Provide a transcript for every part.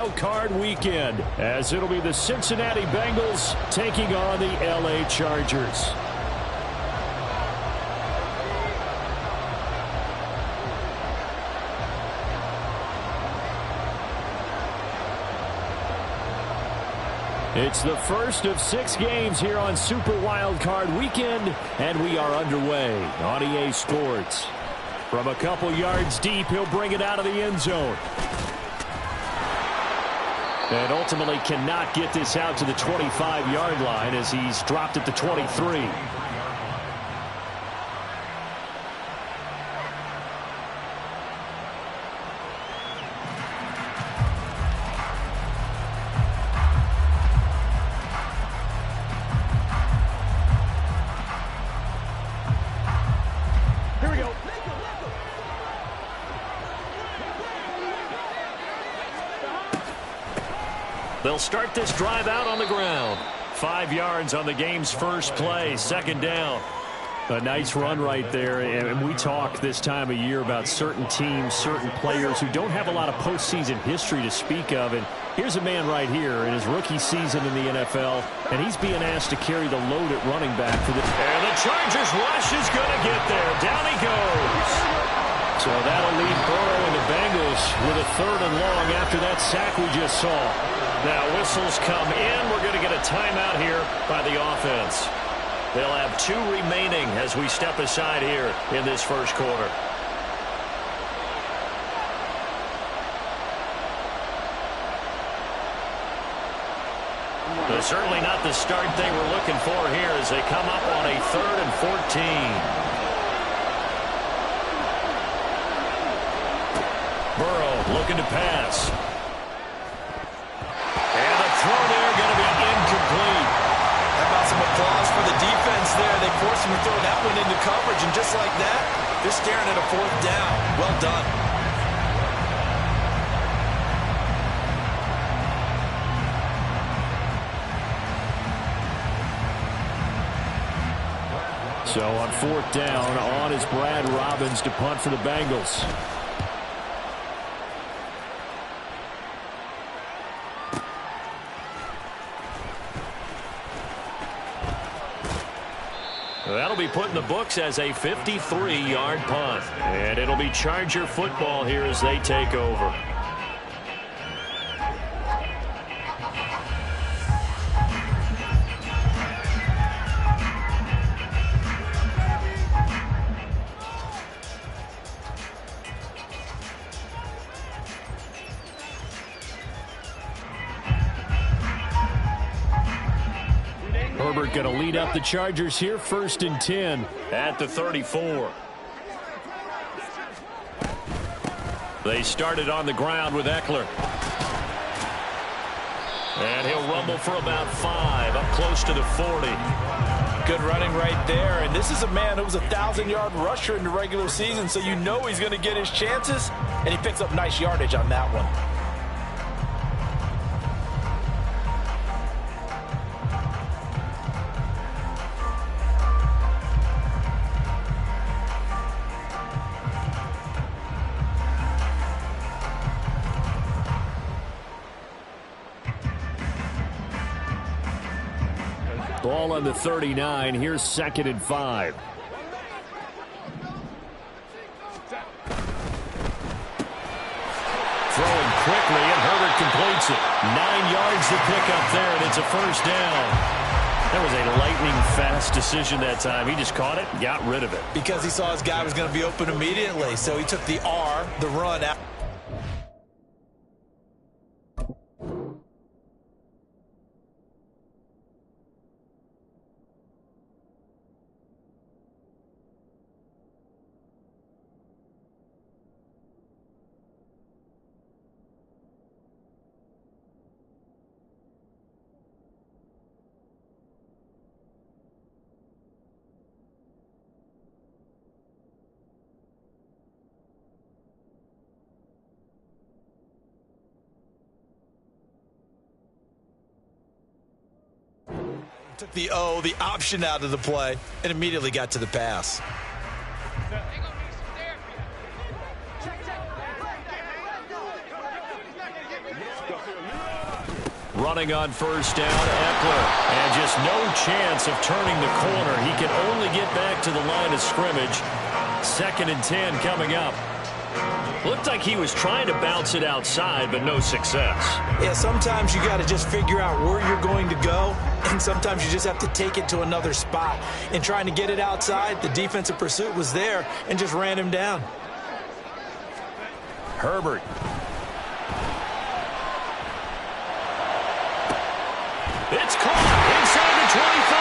Wild Card weekend, as it'll be the Cincinnati Bengals taking on the LA Chargers. It's the first of 6 games here on Super Wild Card weekend, and we are underway on EA Sports. From a couple yards deep, he'll bring it out of the end zone. And ultimately cannot get this out to the 25-yard line as he's dropped at the 23. Here we go. They'll start this drive out on the ground. 5 yards on the game's first play, second down. A nice run right there, and we talk this time of year about certain teams, certain players who don't have a lot of postseason history to speak of, and here's a man right here in his rookie season in the NFL, and he's being asked to carry the load at running back for the... And the Chargers rush is going to get there. Down he goes. So that'll leave Burrow and the Bengals with a 3rd and long after that sack we just saw. Now whistles come in. We're going to get a timeout here by the offense. They'll have 2 remaining as we step aside here in this first quarter. But certainly not the start they were looking for here as they come up on a 3rd and 14. Burrow looking to pass. And the throw there going to be incomplete. How about some applause for the defense there? They forced him to throw that one into coverage, and just like that, they're staring at a 4th down. Well done. So on 4th down, on is Brad Robbins to punt for the Bengals. That'll be put in the books as a 53-yard punt. And it'll be Charger football here as they take over. Herbert going to lead up the Chargers here, 1st and 10 at the 34. They started on the ground with Eckler. And he'll rumble for about 5, up close to the 40. Good running right there. And this is a man who was a 1,000-yard rusher in the regular season, so you know he's going to get his chances. And he picks up nice yardage on that one. Ball on the 39. Here's 2nd and 5. Throwing quickly, and Herbert completes it. 9 yards to pick up there, and it's a 1st down. That was a lightning-fast decision that time. He just caught it and got rid of it. Because he saw his guy was going to be open immediately, so he took the R, the run, out. Took the O, the option out of the play, and immediately got to the pass. Running on first down, Eckler. And just no chance of turning the corner. He can only get back to the line of scrimmage. 2nd and 10 coming up. Looked like he was trying to bounce it outside, but no success. Yeah, sometimes you got to just figure out where you're going to go, and sometimes you just have to take it to another spot. In trying to get it outside, the defensive pursuit was there and just ran him down. Herbert. It's caught inside the 25.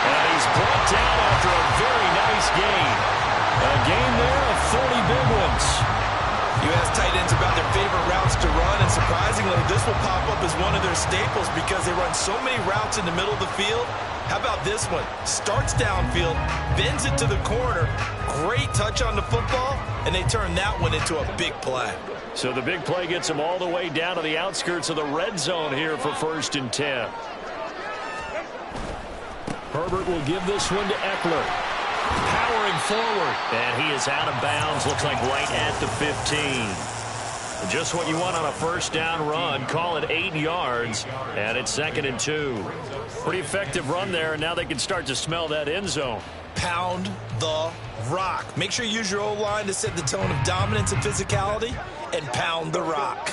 And he's brought down after a very nice gain. A gain there of 30 big ones. You ask tight ends about their favorite routes to run, and surprisingly, this will pop up as one of their staples because they run so many routes in the middle of the field. How about this one? Starts downfield, bends it to the corner, great touch on the football, and they turn that one into a big play. So the big play gets them all the way down to the outskirts of the red zone here for 1st and 10. Herbert will give this one to Eckler. Powering forward, and he is out of bounds, looks like right at the 15. Just what you want on a first down run. Call it 8 yards, and it's 2nd and 2. Pretty effective run there, and now they can start to smell that end zone. Pound the rock. Make sure you use your O-line to set the tone of dominance and physicality, and pound the rock.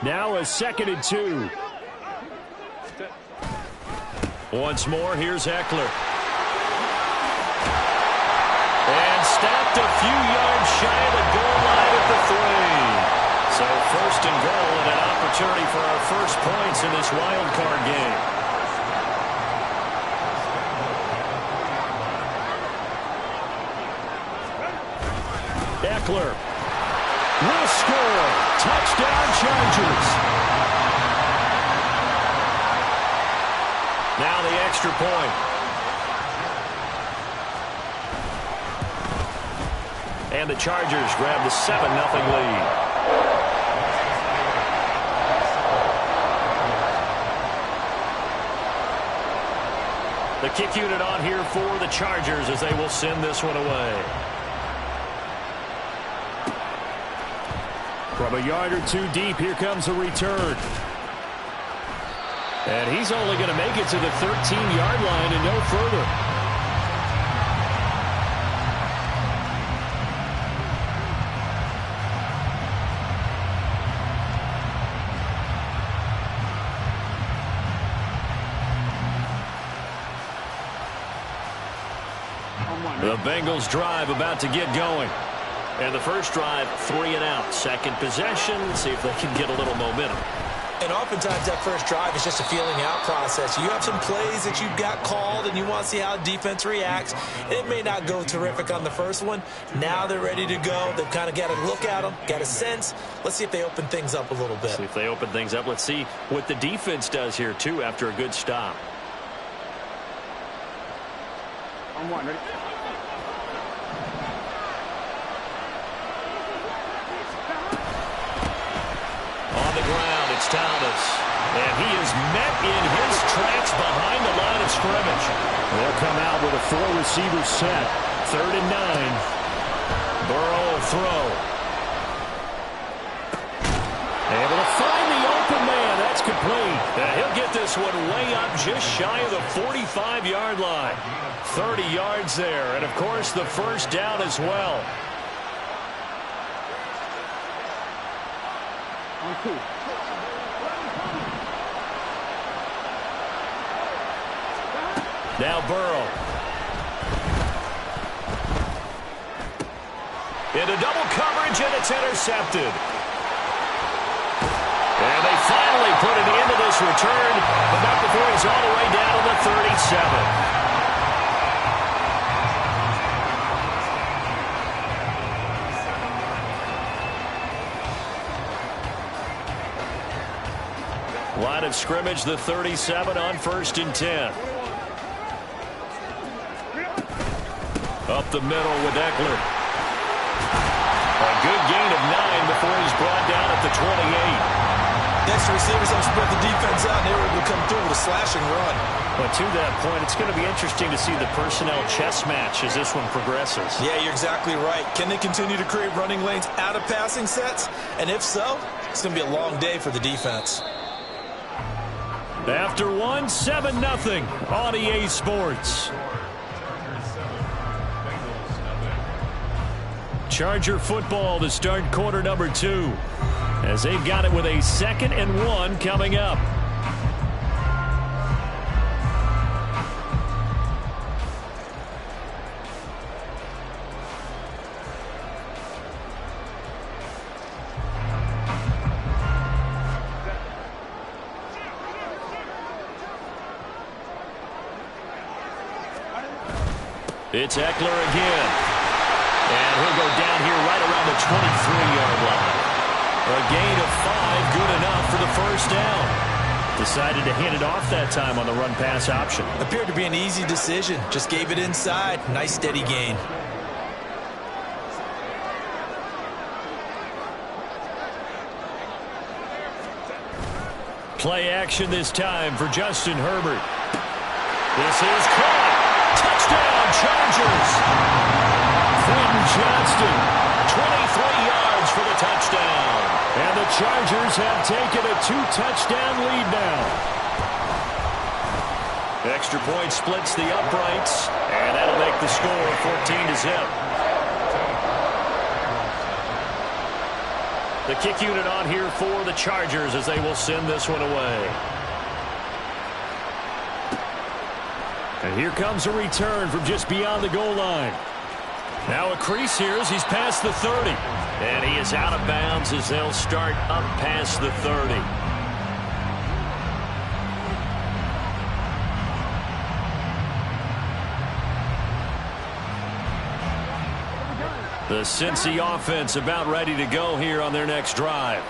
Now a 2nd and 2. Once more, here's Eckler. And stopped a few yards shy of the goal line at the 3. So 1st and goal, and an opportunity for our first points in this wild card game. Eckler will score. Touchdown Chargers. Now the extra point. And the Chargers grab the 7-0 lead. The kick unit on here for the Chargers as they will send this one away. From a yard or two deep, here comes a return. And he's only going to make it to the 13-yard line and no further. The Bengals drive about to get going. And the first drive, 3 and out. Second possession, see if they can get a little momentum. And oftentimes that first drive is just a feeling out process. You have some plays that you've got called and you want to see how defense reacts. It may not go terrific on the first one. Now they're ready to go. They've kind of got to look at them, got a sense. Let's see if they open things up a little bit. See if they open things up. Let's see what the defense does here, too, after a good stop. On one, ready? On the ground, it's Thomas. And he is met in his tracks behind the line of scrimmage. They'll come out with a 4-receiver set. 3rd and 9. Burrow will throw. Able to find the open man. That's complete. And he'll get this one way up just shy of the 45-yard line. 30 yards there. And, of course, the first down as well. Now Burrow. Into double coverage, and it's intercepted. And they finally put an end to this return, but not before he's all the way down to the 37. Line of scrimmage, the 37 on 1st and 10. Up the middle with Eckler. A good gain of 9 before he's brought down at the 28. Next receivers have spread the defense out, and they were able to come through with a slashing run. But to that point, it's going to be interesting to see the personnel chess match as this one progresses. Yeah, you're exactly right. Can they continue to create running lanes out of passing sets? And if so, it's going to be a long day for the defense. After one, 7-0 on EA Sports. Charger football to start quarter number 2, as they've got it with a 2nd and 1 coming up. It's Eckler again. And he'll go down here right around the 23-yard line. A gain of 5, good enough for the first down. Decided to hand it off that time on the run-pass option. Appeared to be an easy decision. Just gave it inside. Nice steady gain. Play action this time for Justin Herbert. This is caught. Touchdown, Chargers. Quentin Johnston, 23 yards for the touchdown. And the Chargers have taken a 2-touchdown lead now. Extra point splits the uprights, and that'll make the score 14-0. The kick unit on here for the Chargers as they will send this one away. And here comes a return from just beyond the goal line. Now a crease here as he's past the 30. And he is out of bounds as they'll start up past the 30. The Cincy offense about ready to go here on their next drive.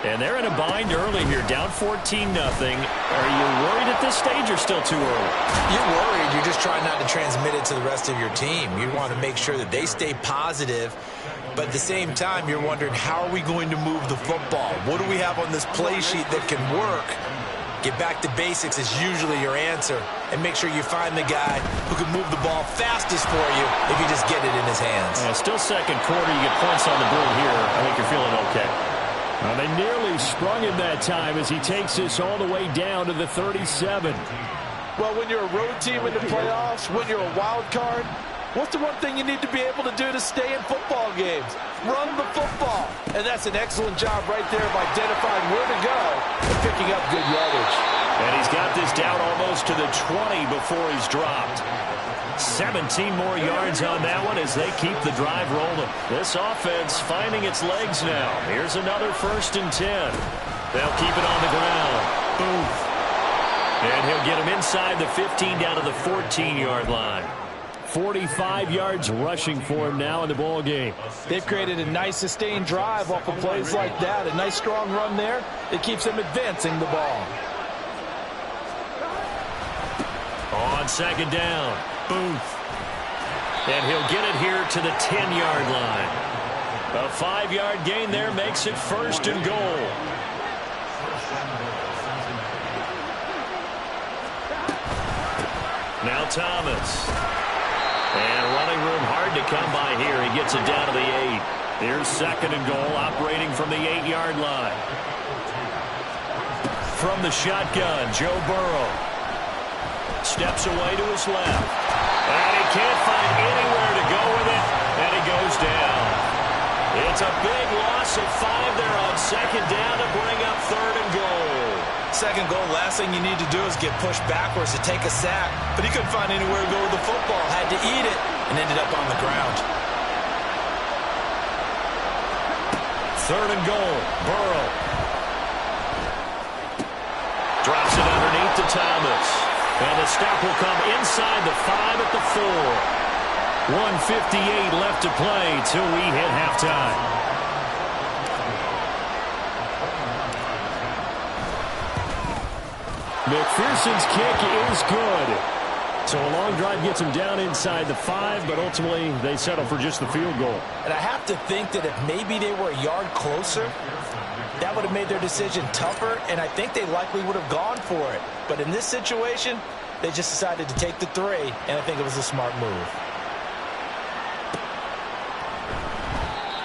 And they're in a bind early here, down 14-0. Are you worried at this stage or still too early? You're worried. You're just trying not to transmit it to the rest of your team. You want to make sure that they stay positive. But at the same time, you're wondering, how are we going to move the football? What do we have on this play sheet that can work? Get back to basics is usually your answer. And make sure you find the guy who can move the ball fastest for you if you just get it in his hands. Yeah, still second quarter. You get points on the board here. I think you're feeling okay. Well, they nearly sprung him that time as he takes this all the way down to the 37. Well, when you're a road team in the playoffs, when you're a wild card, what's the one thing you need to be able to do to stay in football games? Run the football. And that's an excellent job right there of identifying where to go and picking up good yardage. And he's got this down almost to the 20 before he's dropped. 17 more yards on that one as they keep the drive rolling. This offense finding its legs now. Here's another 1st and 10. They'll keep it on the ground. Boom. And he'll get him inside the 15 down to the 14-yard line. 45 yards rushing for him now in the ball game. They've created a nice sustained drive off of plays like that. A nice strong run there that keeps them advancing the ball. On 2nd down, Booth. And he'll get it here to the 10-yard line. A 5-yard gain there makes it 1st and goal. Now Thomas. And running room hard to come by here. He gets it down to the 8. Here's 2nd and goal, operating from the 8-yard line. From the shotgun, Joe Burrow. Steps away to his left. And he can't find anywhere to go with it. And he goes down. It's a big loss of 5 there on 2nd down to bring up 3rd and goal. 2nd goal, last thing you need to do is get pushed backwards to take a sack. But he couldn't find anywhere to go with the football. Had to eat it and ended up on the ground. 3rd and goal. Burrow. Drops it underneath to Thomas. And the stop will come inside the 5 at the 4. 1:58 left to play till we hit halftime. McPherson's kick is good. So a long drive gets him down inside the 5, but ultimately they settle for just the field goal. And I have to think that if maybe they were a yard closer, that would have made their decision tougher, and I think they likely would have gone for it. But in this situation, they just decided to take the 3, and I think it was a smart move.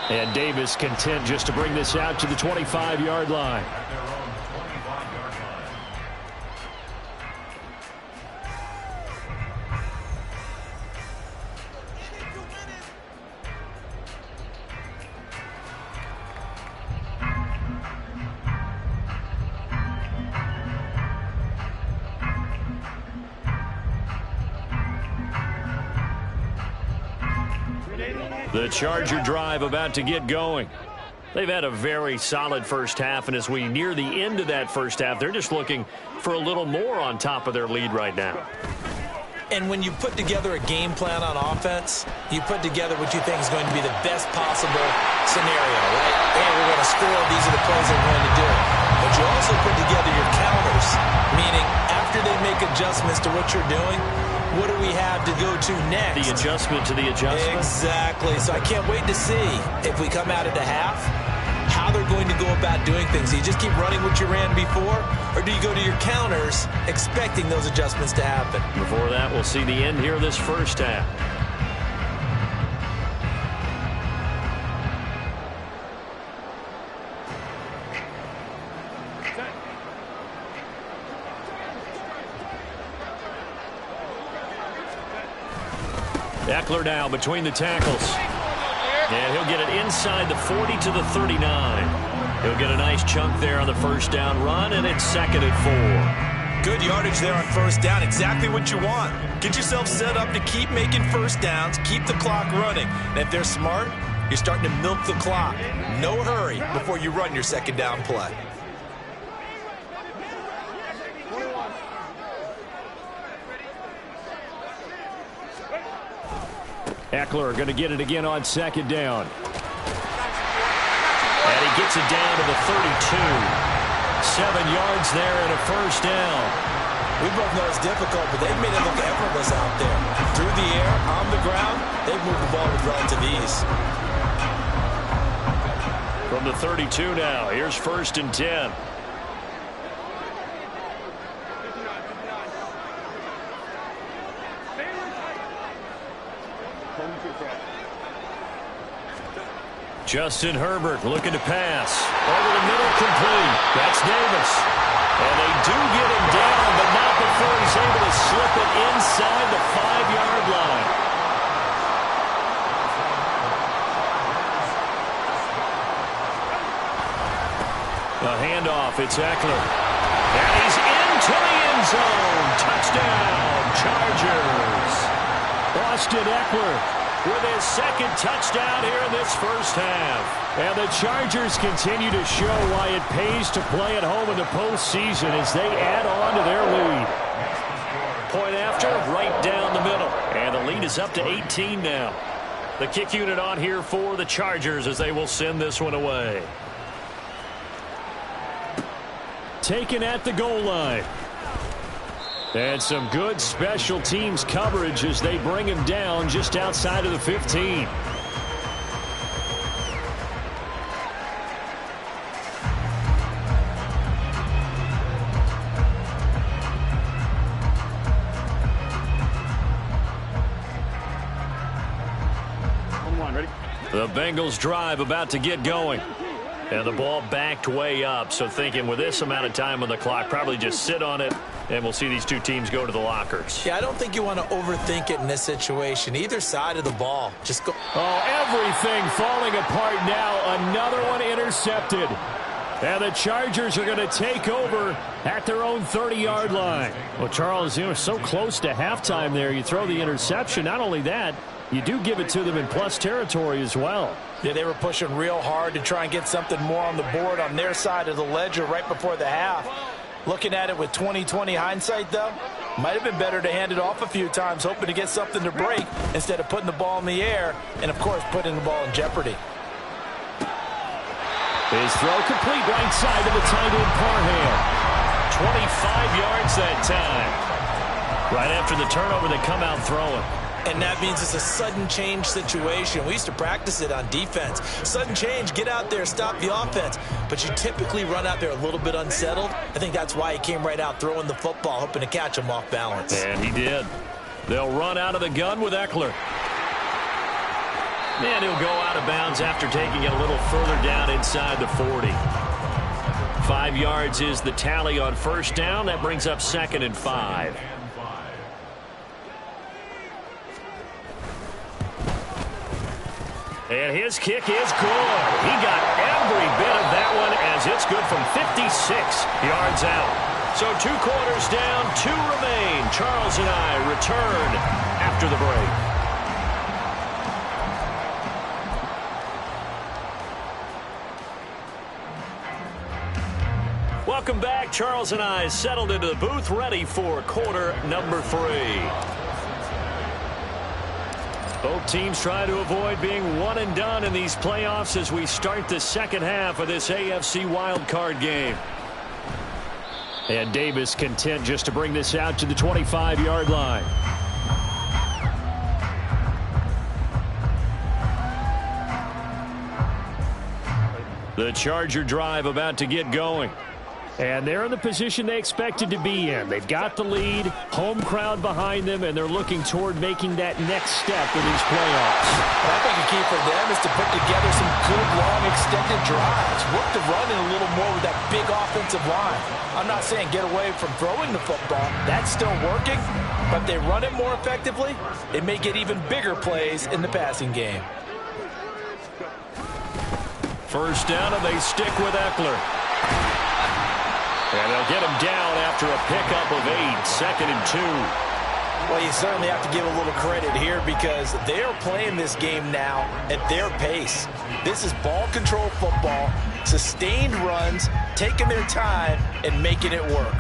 And Davis content just to bring this out to the 25-yard line. The Charger drive about to get going. They've had a very solid first half, and as we near the end of that first half, they're just looking for a little more on top of their lead right now. And when you put together a game plan on offense, you put together what you think is going to be the best possible scenario, right? Hey, we're going to score. These are the plays they're going to do. But you also put together your counters, meaning after they make adjustments to what you're doing, what do we have to go to next? The adjustment to the adjustment. Exactly. So I can't wait to see if we come out at the half, how they're going to go about doing things. Do you just keep running what you ran before, or do you go to your counters expecting those adjustments to happen? Before that, we'll see the end here of this first half. Eckler now between the tackles. And he'll get it inside the 40 to the 39. He'll get a nice chunk there on the first down run, and it's 2nd and 4. Good yardage there on first down. Exactly what you want. Get yourself set up to keep making first downs, keep the clock running. And if they're smart, you're starting to milk the clock. No hurry before you run your second down play. Eckler going to get it again on 2nd down. And he gets it down to the 32. 7 yards there and a first down. We both know it's difficult, but they've made it look effortless out there. Through the air, on the ground, they've moved the ball with relative ease. From the 32 now, here's 1st and 10. Justin Herbert looking to pass. Over the middle, complete. That's Davis. And they do get him down, but not before he's able to slip it inside the 5-yard line. A handoff, it's Eckler. And he's into the end zone. Touchdown, Chargers. Austin Eckler with his 2nd touchdown here in this first half. And the Chargers continue to show why it pays to play at home in the postseason as they add on to their lead. Point after, right down the middle. And the lead is up to 18 now. The kick unit on here for the Chargers as they will send this one away. Taken at the goal line. And some good special teams coverage as they bring him down just outside of the 15. Ready? The Bengals drive about to get going. And the ball backed way up. So thinking with this amount of time on the clock, probably just sit on it, and we'll see these two teams go to the lockers. Yeah, I don't think you want to overthink it in this situation. Either side of the ball. Just go. Oh, everything falling apart now. Another one intercepted. And the Chargers are going to take over at their own 30-yard line. Well, Charles, you know, so close to halftime there. You throw the interception. Not only that, you do give it to them in plus territory as well. Yeah, they were pushing real hard to try and get something more on the board on their side of the ledger right before the half. Looking at it with 20/20 hindsight, though, might have been better to hand it off a few times, hoping to get something to break instead of putting the ball in the air and, of course, putting the ball in jeopardy. His throw complete right side of the tight end Parham. 25 yards that time. Right after the turnover, they come out throwing. And that means it's a sudden change situation. We used to practice it on defense. Sudden change, get out there, stop the offense. But you typically run out there a little bit unsettled. I think that's why he came right out throwing the football, hoping to catch him off balance. And he did. They'll run out of the gun with Eckler. And he'll go out of bounds after taking it a little further down inside the 40. 5 yards is the tally on first down. That brings up 2nd and 5. And his kick is good. He got every bit of that one as it's good from 56 yards out. So 2 quarters down, 2 remain. Charles and I return after the break. Welcome back. Charles and I settled into the booth, ready for quarter number 3. Both teams try to avoid being one and done in these playoffs as we start the second half of this AFC wildcard game. And Davis content just to bring this out to the 25-yard line. The Charger drive about to get going. And they're in the position they expected to be in. They've got the lead, home crowd behind them, and they're looking toward making that next step in these playoffs. I think the key for them is to put together some good, long, extended drives. Work the run in a little more with that big offensive line. I'm not saying get away from throwing the football. That's still working. But if they run it more effectively, it may get even bigger plays in the passing game. First down, and they stick with Eckler. And they'll get him down after a pickup of 8, 2nd and 2. Well, you certainly have to give a little credit here because they are playing this game now at their pace. This is ball control football, sustained runs, taking their time, and making it work.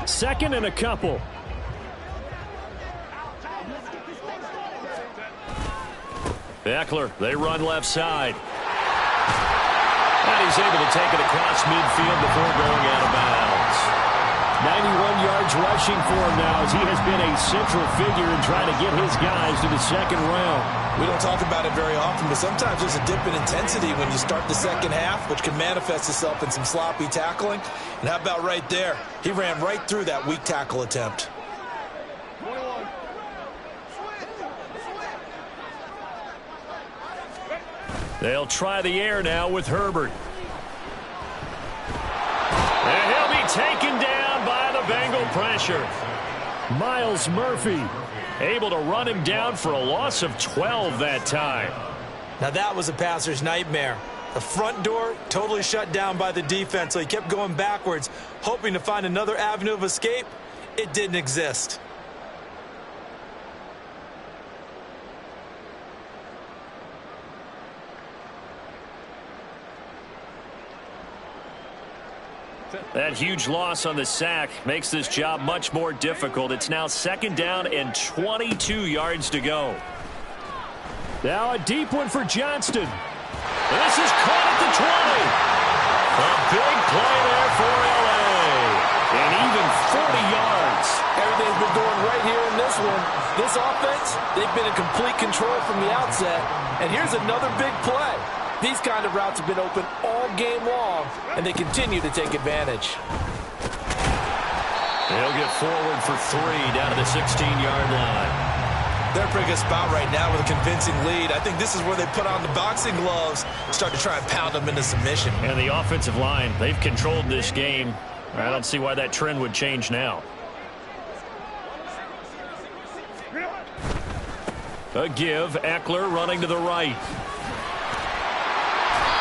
2nd and a couple. Eckler, they run left side. And he's able to take it across midfield before going out of bounds. 91 yards rushing for him now as he has been a central figure in trying to get his guys to the second round. We don't talk about it very often, but sometimes there's a dip in intensity when you start the second half, which can manifest itself in some sloppy tackling. And how about right there? He ran right through that weak tackle attempt. They'll try the air now with Herbert. And he'll be taken down by the Bengal pressure. Miles Murphy able to run him down for a loss of 12 that time. Now that was a passer's nightmare. The front door totally shut down by the defense, so he kept going backwards, hoping to find another avenue of escape. It didn't exist. That huge loss on the sack makes this job much more difficult. It's now 2nd down and 22 yards to go. Now a deep one for Johnston. This is caught at the 20. A big play there for L.A. And even 40 yards. Everything's been going right here in this one. This offense, they've been in complete control from the outset. And here's another big play. These kind of routes have been open all game long, and they continue to take advantage. They'll get forward for 3 down to the 16-yard line. They're in a pretty good spot right now with a convincing lead. I think this is where they put on the boxing gloves and start to try and pound them into submission. And the offensive line, they've controlled this game. I don't see why that trend would change now. A give, Eckler running to the right.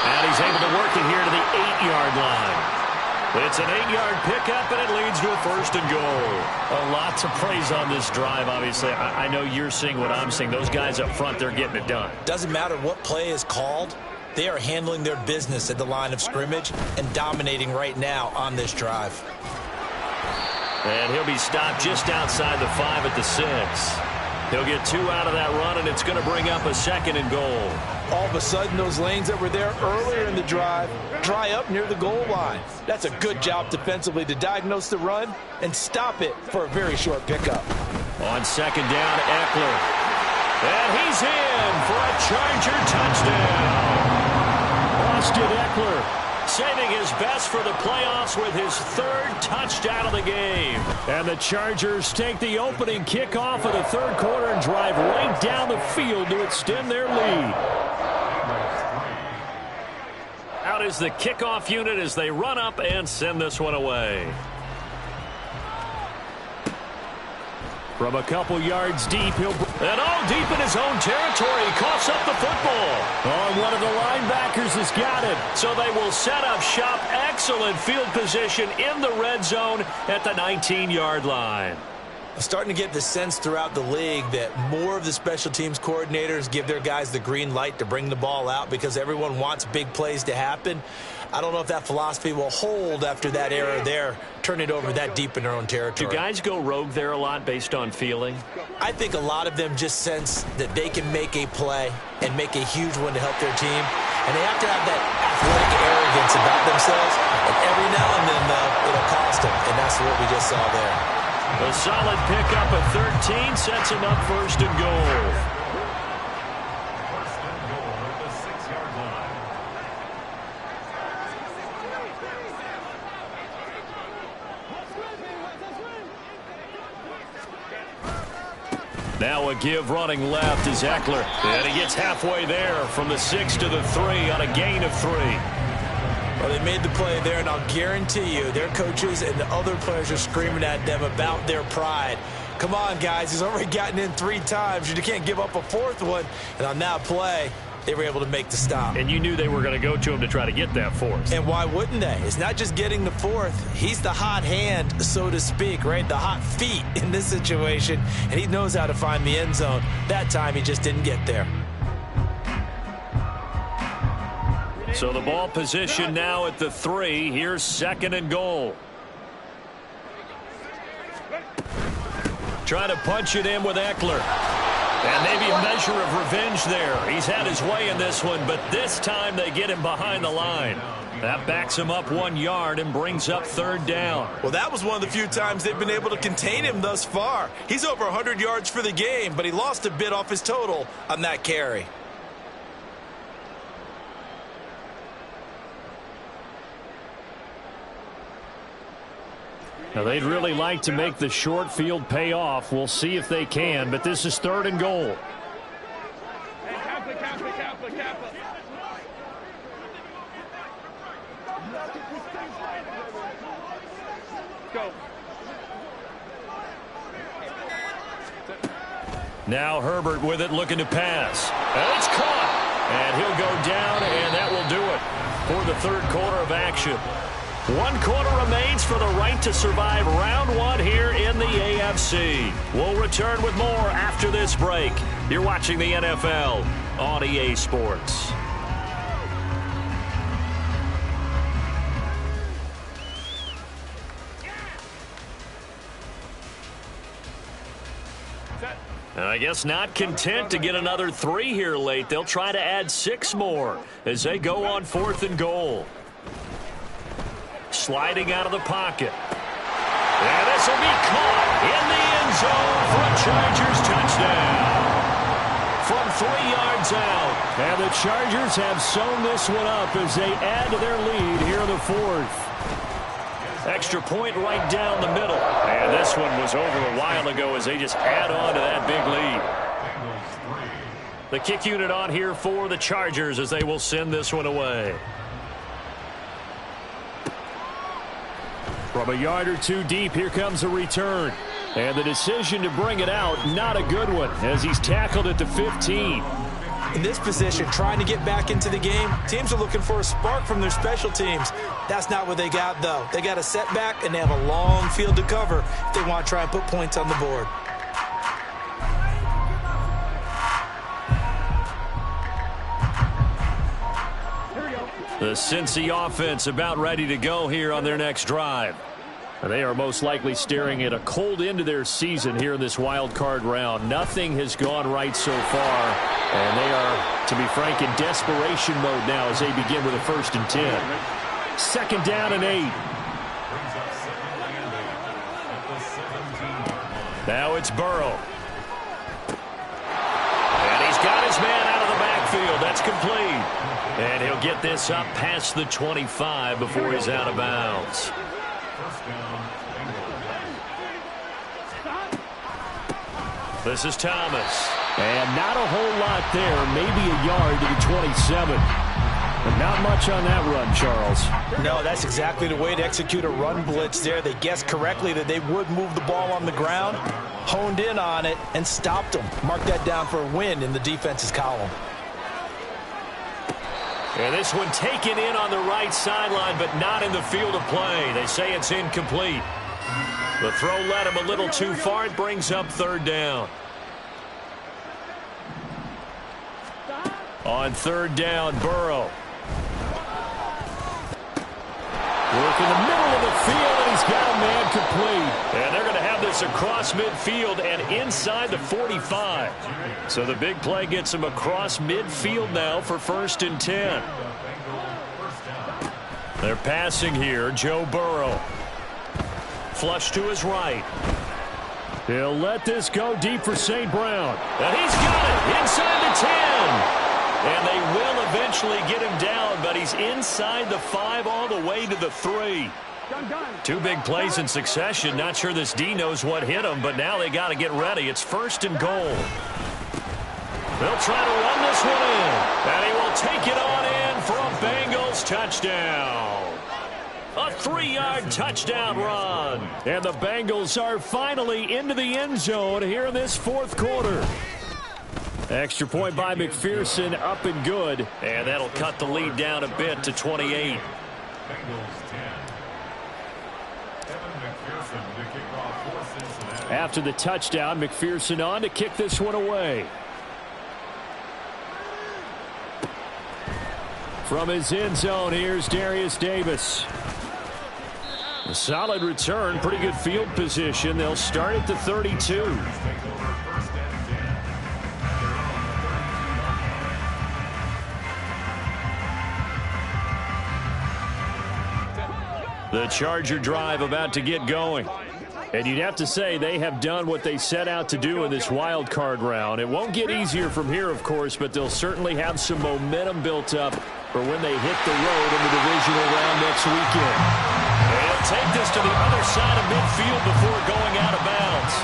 And he's able to work it here to the 8-yard line. It's an 8-yard pickup, and it leads to a 1st and goal. A lot to praise on this drive, obviously. I know you're seeing what I'm seeing. Those guys up front, they're getting it done. Doesn't matter what play is called. They are handling their business at the line of scrimmage and dominating right now on this drive. And he'll be stopped just outside the 5 at the 6. He'll get 2 out of that run, and it's going to bring up a 2nd and goal. All of a sudden, those lanes that were there earlier in the drive dry up near the goal line. That's a good job defensively to diagnose the run and stop it for a very short pickup. On 2nd down, Eckler. And he's in for a Charger touchdown. Austin Eckler saving his best for the playoffs with his 3rd touchdown of the game. And the Chargers take the opening kickoff of the 3rd quarter and drive right down the field to extend their lead. Out is the kickoff unit as they run up and send this one away. From a couple yards deep, and all deep in his own territory, he coughs up the football. Oh, one of the linebackers has got it. So they will set up shop. Excellent field position in the red zone at the 19-yard line. I'm starting to get the sense throughout the league that more of the special teams coordinators give their guys the green light to bring the ball out because everyone wants big plays to happen. I don't know if that philosophy will hold after that error there, turn it over that deep in their own territory. Do guys go rogue there a lot based on feeling? I think a lot of them just sense that they can make a play and make a huge one to help their team. And they have to have that athletic arrogance about themselves. And every now and then, though, it'll cost them. And that's what we just saw there. A solid pickup at 13 sets him up first and goal. Now a give running left is Eckler. And he gets halfway there from the 6 to the 3 on a gain of 3. Well, they made the play there, and I'll guarantee you their coaches and the other players are screaming at them about their pride. Come on, guys. He's already gotten in 3 times. You can't give up a 4th one. And on that play, they were able to make the stop. And you knew they were going to go to him to try to get that 4th. And why wouldn't they? It's not just getting the 4th. He's the hot hand, so to speak, right? The hot feet in this situation. And he knows how to find the end zone. That time, he just didn't get there. So the ball position now at the 3. Here's 2nd and goal. Trying to punch it in with Eckler. And maybe a measure of revenge there. He's had his way in this one, but this time they get him behind the line. That backs him up 1 yard and brings up 3rd down. Well, that was one of the few times they've been able to contain him thus far. He's over 100 yards for the game, but he lost a bit off his total on that carry. Now, they'd really like to make the short field pay off. We'll see if they can, but this is 3rd and goal. Now Herbert with it, looking to pass. And it's caught. And he'll go down, and that will do it for the 3rd quarter of action. 1 quarter remains for the right to survive round 1 here in the AFC. We'll return with more after this break. You're watching the NFL on EA Sports. I guess not content to get another 3 here late. They'll try to add 6 more as they go on 4th and goal. Sliding out of the pocket. And this will be caught in the end zone for a Chargers touchdown. From 3 yards out. And the Chargers have sewn this one up as they add to their lead here in the 4th. Extra point right down the middle. And this one was over a while ago as they just add on to that big lead. The kick unit on here for the Chargers as they will send this one away. From a yard or 2 deep, here comes a return. And the decision to bring it out, not a good one, as he's tackled at the 15. In this position, trying to get back into the game, teams are looking for a spark from their special teams. That's not what they got, though. They got a setback, and they have a long field to cover if they want to try and put points on the board. The Cincy offense about ready to go here on their next drive. They are most likely staring at a cold end to their season here in this wild card round. Nothing has gone right so far, and they are, to be frank, in desperation mode now as they begin with a 1st and 10. 2nd down and 8. Now it's Burrow. And he's got his man out of the backfield. That's complete. And he'll get this up past the 25 before he's out of bounds. This is Thomas. And not a whole lot there. Maybe a yard to the 27. But not much on that run, Charles. No, that's exactly the way to execute a run blitz there. They guessed correctly that they would move the ball on the ground, honed in on it, and stopped them. Mark that down for a win in the defense's column. And this one taken in on the right sideline, but not in the field of play. They say it's incomplete. The throw led him a little too far. It brings up 3rd down. On 3rd down, Burrow. work in the middle of the field, and he's got a man complete. And they're going to have this across midfield and inside the 45. So the big play gets him across midfield now for 1st and 10. They're passing here. Joe Burrow. Flush to his right. He'll let this go deep for St. Brown. And he's got it inside the 10. And they will eventually get him down, but he's inside the 5 all the way to the 3. Two big plays in succession. Not sure this D knows what hit him, but now they got to get ready. It's 1st and goal. They'll try to run this one in. And he will take it on in for a Bengals touchdown. A 3-yard touchdown run. And the Bengals are finally into the end zone here in this 4th quarter. Extra point by McPherson, up and good. And that'll cut the lead down a bit to 28. After the touchdown, McPherson on to kick this one away. From his end zone, here's Darius Davis. A solid return, pretty good field position. They'll start at the 32. The Charger drive about to get going. And you'd have to say they have done what they set out to do in this wild card round. It won't get easier from here, of course, but they'll certainly have some momentum built up for when they hit the road in the divisional round next weekend. And he'll take this to the other side of midfield before going out of bounds.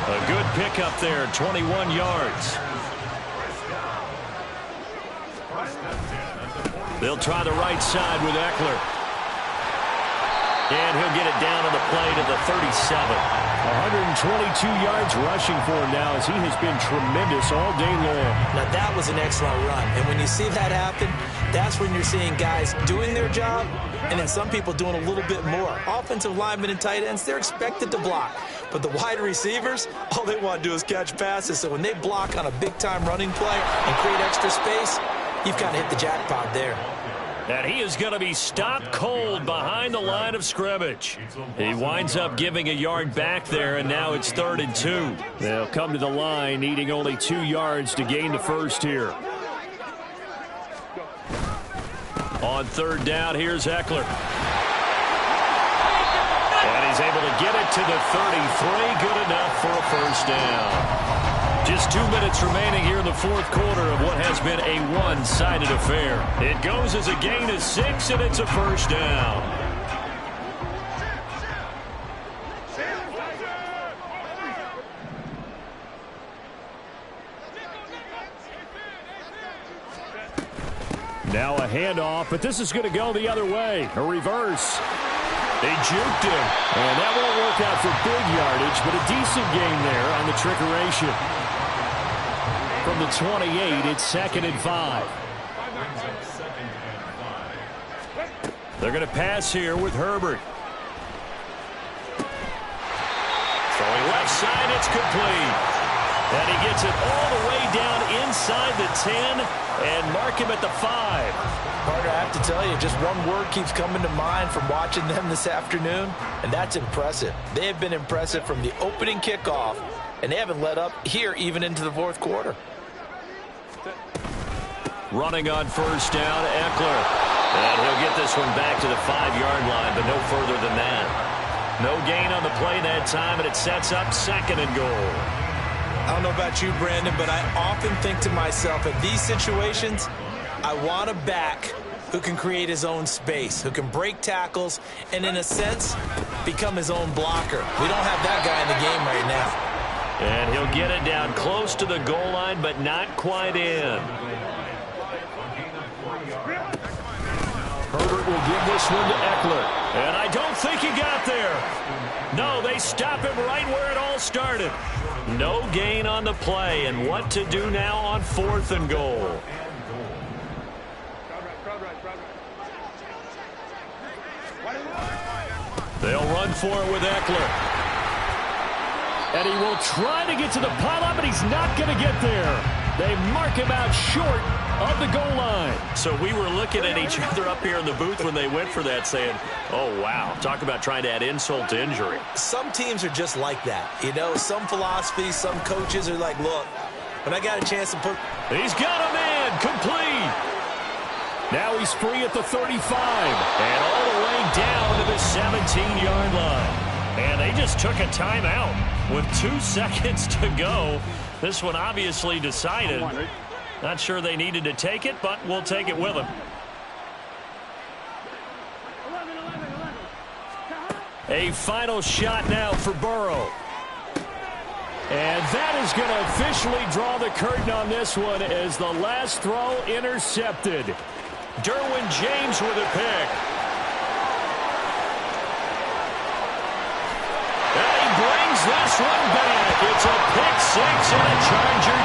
A good pickup there, 21 yards. They'll try the right side with Eckler. And he'll get it down on the play to the 37. 122 yards rushing for him now as he has been tremendous all day long. Now that was an excellent run. And when you see that happen, that's when you're seeing guys doing their job and then some people doing a little bit more. Offensive linemen and tight ends, they're expected to block. But the wide receivers, all they want to do is catch passes. So when they block on a big-time running play and create extra space, you've kind of hit the jackpot there. And he is going to be stopped cold behind the line of scrimmage. He winds up giving a yard back there, and now it's 3rd and 2. They'll come to the line, needing only 2 yards to gain the first here. On 3rd down, here's Eckler. And he's able to get it to the 33. Good enough for a first down. Just 2 minutes remaining here in the 4th quarter of what has been a one-sided affair. It goes as a gain of 6, and it's a first down. Now a handoff, but this is going to go the other way. A reverse. They juked him, and that won't work out for big yardage, but a decent gain there on the trickeration. From the 28, it's 2nd and 5. They're going to pass here with Herbert. Throwing left side, it's complete. And he gets it all the way down inside the 10 and mark him at the 5. Carter, I have to tell you, just one word keeps coming to mind from watching them this afternoon, and that's impressive. They have been impressive from the opening kickoff, and they haven't let up here even into the 4th quarter. Running on 1st down, Eckler. And he'll get this one back to the 5-yard line, but no further than that. No gain on the play that time, and it sets up 2nd and goal. I don't know about you, Brandon, but I often think to myself, in these situations, I want a back who can create his own space, who can break tackles, and in a sense, become his own blocker. We don't have that guy in the game right now. And he'll get it down close to the goal line, but not quite in. Herbert will give this one to Eckler. And I don't think he got there. No, they stop him right where it all started. No gain on the play, and what to do now on 4th and goal. They'll run for it with Eckler. And he will try to get to the pile-up, but he's not going to get there. They mark him out short of the goal line. So we were looking at each other up here in the booth when they went for that saying, oh, wow, talk about trying to add insult to injury. Some teams are just like that. You know, some philosophies, some coaches are like, look, when I got a chance to put... He's got a man, complete. Now he's free at the 35. And all the way down to the 17-yard line. And they just took a timeout with 2 seconds to go. This one obviously decided. Not sure they needed to take it, but we'll take it with them. A final shot now for Burrow. And that is going to officially draw the curtain on this one as the last throw intercepted. Derwin James with a pick. And he brings this one back. It's a pick six and a Charger